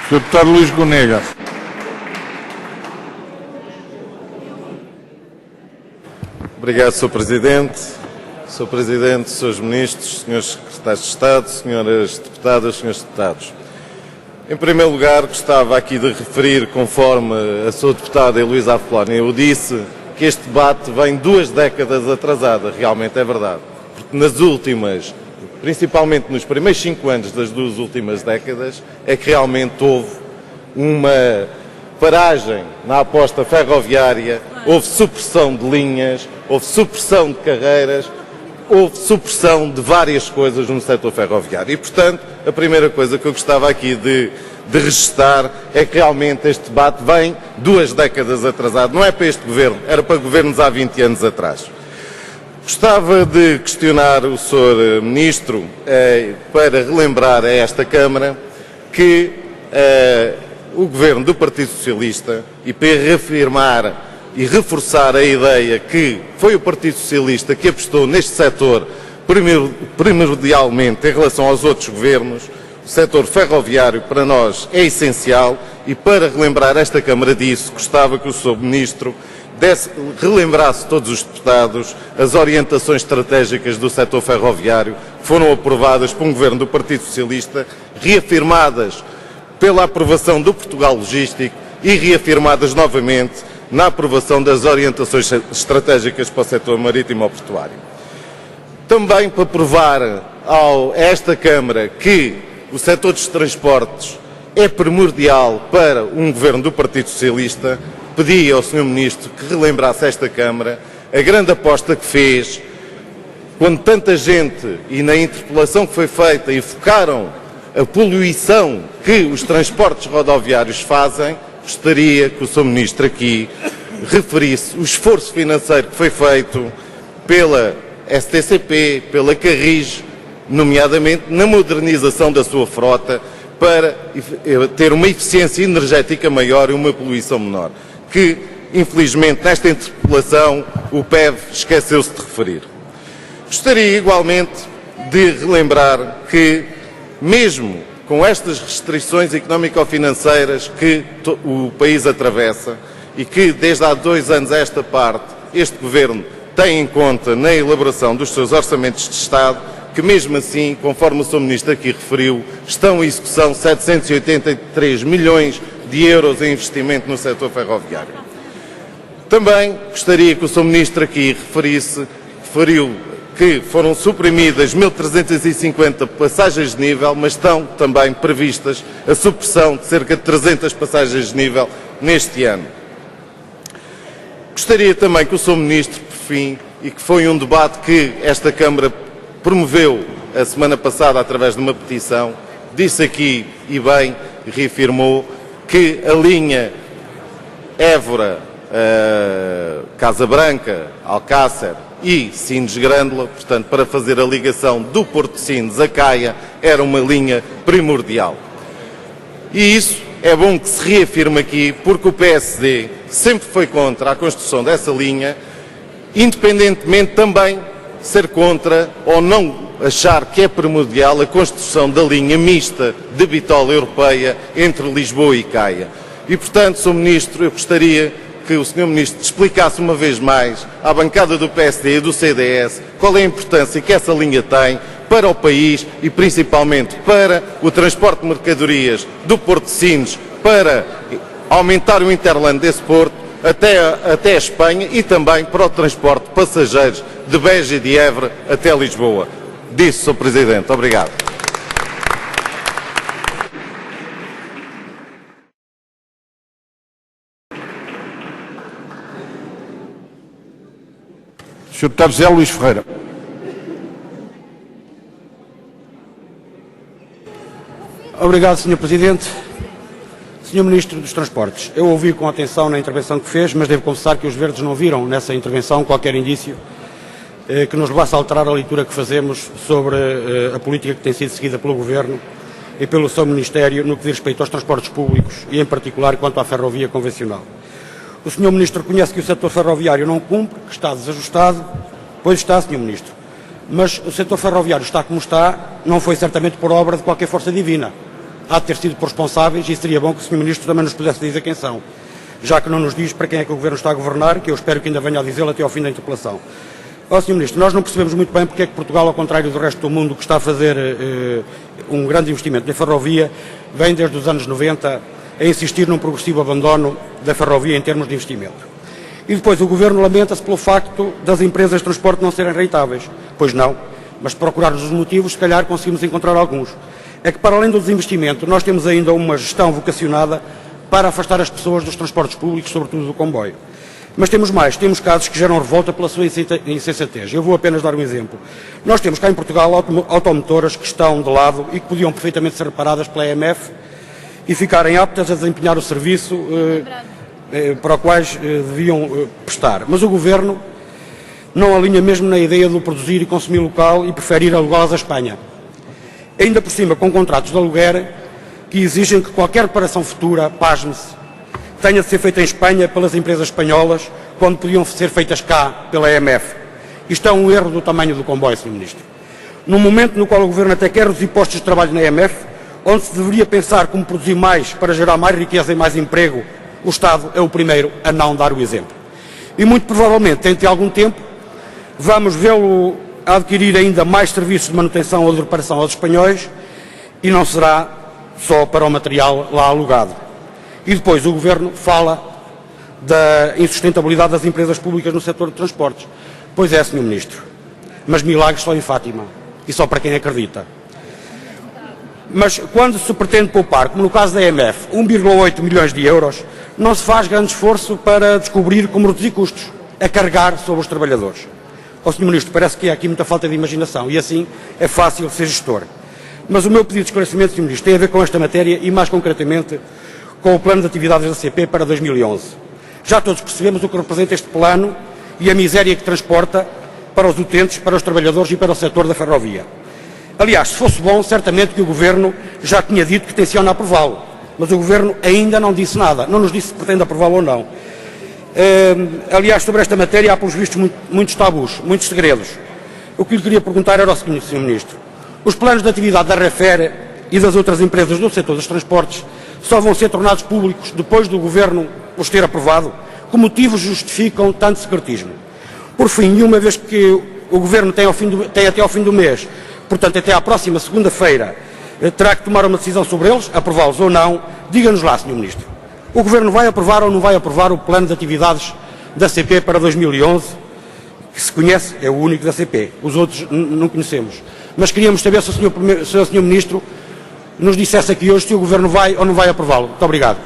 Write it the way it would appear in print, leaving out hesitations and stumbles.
Sr. Deputado Luís Gonega. Obrigado, Sr. Presidente. Sr. Presidente, Srs. Ministros, Srs. Secretários de Estado, Sras. Deputadas, Srs. Deputados. Em primeiro lugar, gostava aqui de referir, conforme a Sra. Deputada Heloísa Apolónia o disse, que este debate vem 2 décadas atrasado. Realmente é verdade. Porque nas últimas, principalmente nos primeiros 5 anos das 2 últimas décadas, é que realmente houve uma paragem na aposta ferroviária, houve supressão de linhas, houve supressão de carreiras, houve supressão de várias coisas no setor ferroviário. E, portanto, a primeira coisa que eu gostava aqui de registar é que realmente este debate vem 2 décadas atrasado. Não é para este governo, era para governos há 20 anos atrás. Gostava de questionar o Sr. Ministro para relembrar a esta Câmara que o Governo do Partido Socialista, e para reafirmar e reforçar a ideia que foi o Partido Socialista que apostou neste setor primordialmente em relação aos outros governos, o setor ferroviário para nós é essencial, e para relembrar esta Câmara disso, gostava que o Sr. Ministro relembrasse todos os deputados as orientações estratégicas do setor ferroviário que foram aprovadas por um Governo do Partido Socialista, reafirmadas pela aprovação do Portugal Logístico e reafirmadas novamente na aprovação das orientações estratégicas para o setor marítimo ou portuário. Também para provar a esta Câmara que o setor dos transportes é primordial para um Governo do Partido Socialista, pedi ao Sr. Ministro que relembrasse esta Câmara a grande aposta que fez quando tanta gente, e na interpelação que foi feita, enfocaram a poluição que os transportes rodoviários fazem. Gostaria que o Sr. Ministro aqui referisse o esforço financeiro que foi feito pela STCP, pela Carris, nomeadamente na modernização da sua frota, para ter uma eficiência energética maior e uma poluição menor, que, infelizmente, nesta interpelação, o PEV esqueceu-se de referir. Gostaria, igualmente, de relembrar que, mesmo com estas restrições económico-financeiras que o país atravessa e que, desde há 2 anos a esta parte, este Governo tem em conta na elaboração dos seus orçamentos de Estado, que mesmo assim, conforme o Sr. Ministro aqui referiu, estão em execução 783 milhões de euros em investimento no setor ferroviário. Também gostaria que o Sr. Ministro aqui referiu que foram suprimidas 1.350 passagens de nível, mas estão também previstas a supressão de cerca de 300 passagens de nível neste ano. Gostaria também que o Sr. Ministro, por fim, e que foi um debate que esta Câmara promoveu a semana passada através de uma petição, disse aqui, e bem, reafirmou, que a linha Évora, Casa Branca, Alcácer e Sines-Grândola, portanto, para fazer a ligação do Porto de Sines a Caia, era uma linha primordial. E isso é bom que se reafirme aqui, porque o PSD sempre foi contra a construção dessa linha, independentemente também ser contra ou não achar que é primordial a construção da linha mista de bitola europeia entre Lisboa e Caia. E, portanto, Sr. Ministro, eu gostaria que o Sr. Ministro explicasse uma vez mais à bancada do PSD e do CDS qual é a importância que essa linha tem para o país e principalmente para o transporte de mercadorias do Porto de Sines, para aumentar o interland desse porto até a Espanha e também para o transporte de passageiros de Beja e de Évora até Lisboa. Disse, Sr. Presidente. Obrigado. Sr. Deputado José Luís Ferreira. Obrigado, Sr. Presidente. Sr. Ministro dos Transportes, eu ouvi com atenção na intervenção que fez, mas devo confessar que os verdes não viram nessa intervenção qualquer indício que nos levasse a alterar a leitura que fazemos sobre a política que tem sido seguida pelo Governo e pelo seu Ministério no que diz respeito aos transportes públicos e, em particular, quanto à ferrovia convencional. O Sr. Ministro reconhece que o setor ferroviário não cumpre, que está desajustado. Pois está, Sr. Ministro. Mas o setor ferroviário está como está, não foi certamente por obra de qualquer força divina. há de ter sido por responsáveis e seria bom que o Sr. Ministro também nos pudesse dizer quem são, já que não nos diz para quem é que o Governo está a governar, que eu espero que ainda venha a dizê-lo até ao fim da interpelação. Ó, Sr. Ministro, nós não percebemos muito bem porque é que Portugal, ao contrário do resto do mundo, que está a fazer um grande investimento na ferrovia, vem desde os anos 90 a insistir num progressivo abandono da ferrovia em termos de investimento. E depois o Governo lamenta-se pelo facto das empresas de transporte não serem rentáveis. Pois não, mas se procurarmos os motivos, se calhar conseguimos encontrar alguns. É que, para além do desinvestimento, nós temos ainda uma gestão vocacionada para afastar as pessoas dos transportes públicos, sobretudo do comboio. Mas temos mais, temos casos que geram revolta pela sua insensatez. Eu vou apenas dar um exemplo. Nós temos cá em Portugal automotoras que estão de lado e que podiam perfeitamente ser reparadas pela EMF e ficarem aptas a desempenhar o serviço para o quais deviam prestar. Mas o Governo não alinha mesmo na ideia de produzir e consumir local e prefere ir alugá-las à Espanha. Ainda por cima, com contratos de aluguer que exigem que qualquer reparação futura, pasme-se, tenha de ser feita em Espanha pelas empresas espanholas, quando podiam ser feitas cá pela EMF. Isto é um erro do tamanho do comboio, Sr. Ministro. Num momento no qual o Governo até quer reduzir postos de trabalho na EMF, onde se deveria pensar como produzir mais para gerar mais riqueza e mais emprego, o Estado é o primeiro a não dar o exemplo. E muito provavelmente, dentro de algum tempo, vamos vê-lo adquirir ainda mais serviços de manutenção ou de reparação aos espanhóis e não será só para o material lá alugado. E depois o Governo fala da insustentabilidade das empresas públicas no setor de transportes. Pois é, Sr. Ministro, mas milagres só em Fátima e só para quem acredita. Mas quando se pretende poupar, como no caso da EMF, 1,8 milhões de euros, não se faz grande esforço para descobrir como reduzir custos, a carregar sobre os trabalhadores. Ó, Sr. Ministro, parece que há aqui muita falta de imaginação e assim é fácil ser gestor. Mas o meu pedido de esclarecimento, Sr. Ministro, tem a ver com esta matéria e mais concretamente com o plano de atividades da CP para 2011. Já todos percebemos o que representa este plano e a miséria que transporta para os utentes, para os trabalhadores e para o setor da ferrovia. Aliás, se fosse bom, certamente que o Governo já tinha dito que tenciona aprová-lo, mas o Governo ainda não disse nada, não nos disse se pretende aprová-lo ou não. Aliás, sobre esta matéria há, pelos vistos, muitos tabus, muitos segredos. O que lhe queria perguntar era o seguinte, Sr. Ministro. Os planos de atividade da REFER e das outras empresas do setor dos transportes só vão ser tornados públicos depois do Governo os ter aprovado? Que motivos justificam tanto secretismo? Por fim, e uma vez que o Governo tem até ao fim do mês, portanto até à próxima segunda-feira, terá que tomar uma decisão sobre eles, aprová-los ou não, diga-nos lá, Sr. Ministro. O Governo vai aprovar ou não vai aprovar o plano de atividades da CP para 2011? Que se conhece, é o único da CP. Os outros não conhecemos. Mas queríamos saber se o Sr. Ministro nos dissesse aqui hoje se o Governo vai ou não vai aprová-lo. Muito obrigado.